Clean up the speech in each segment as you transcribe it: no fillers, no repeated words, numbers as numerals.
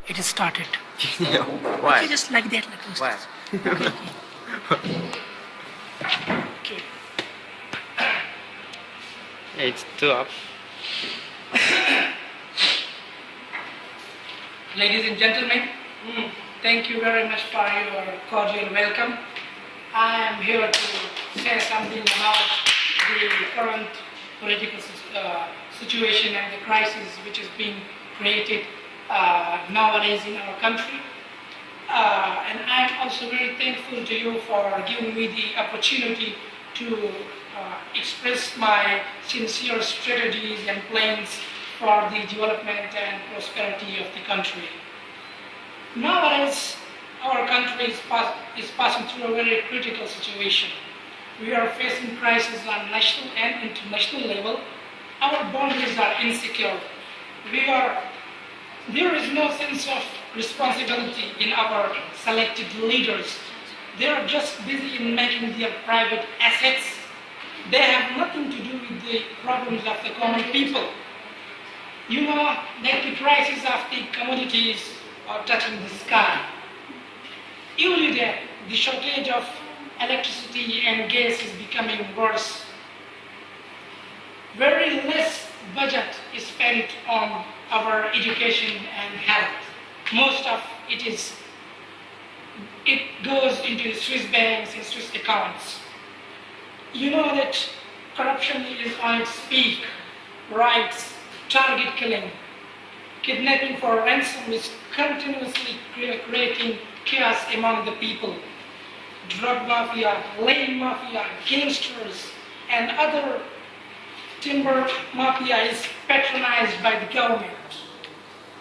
It is started. Why? Okay, just like that. Like this. Why? Okay. It's too up. Ladies and gentlemen, thank you very much for your cordial welcome. I am here to say something about the current political situation and the crisis which is being created nowadays in our country. And I'm also very thankful to you for giving me the opportunity to express my sincere strategies and plans for the development and prosperity of the country. Nowadays, our country is passing through a very critical situation. We are facing crises on national and international level. Our boundaries are insecure. There is no sense of responsibility in our selected leaders. They are just busy in making their private assets. They have nothing to do with the problems of the common people. You know that the prices of the commodities are touching the sky. Every day, the shortage of electricity and gas is becoming worse. Very less budget is spent on our education and health. Most of it goes into Swiss banks and Swiss accounts. You know that corruption is on its peak. Riots, target killing, kidnapping for ransom is continuously creating chaos among the people. Drug mafia, land mafia, gangsters, and other timber mafia is patronized by the government.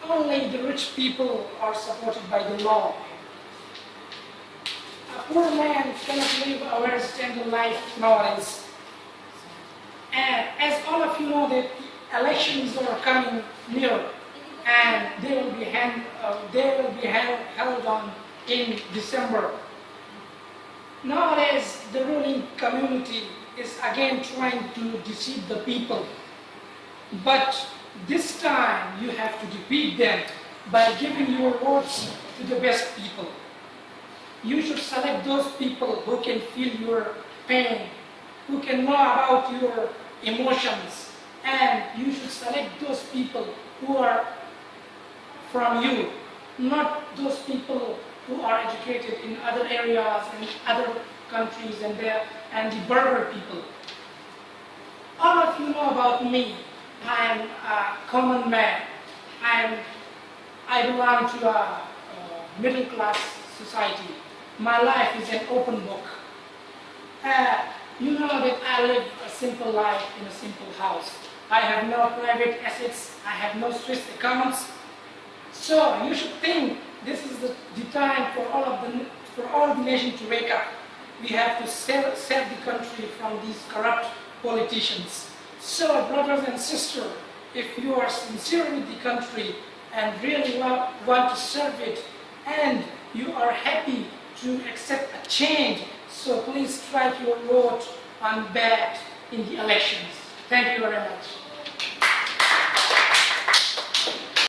Only the rich people are supported by the law. A poor man cannot live a very standard life nowadays. And as all of you know that elections are coming near, and they will be held on in December. Nowadays, the ruling community is again trying to deceive the people. But this time, you have to defeat them by giving your votes to the best people. You should select those people who can feel your pain, who can know about your emotions, and you should select those people who are from you, not those people who are educated in other areas and other countries and the Berber people. All of you know about me. I am a common man. I belong to a middle class society. My life is an open book. You know that I live a simple life in a simple house. I have no private assets. I have no Swiss accounts. So you should think this is the time for all the nation to wake up. We have to save the country from these corrupt politicians. So brothers and sisters, if you are sincere with the country and really want to serve it, and you are happy to accept a change, so please strike your vote on bad in the elections. Thank you very much.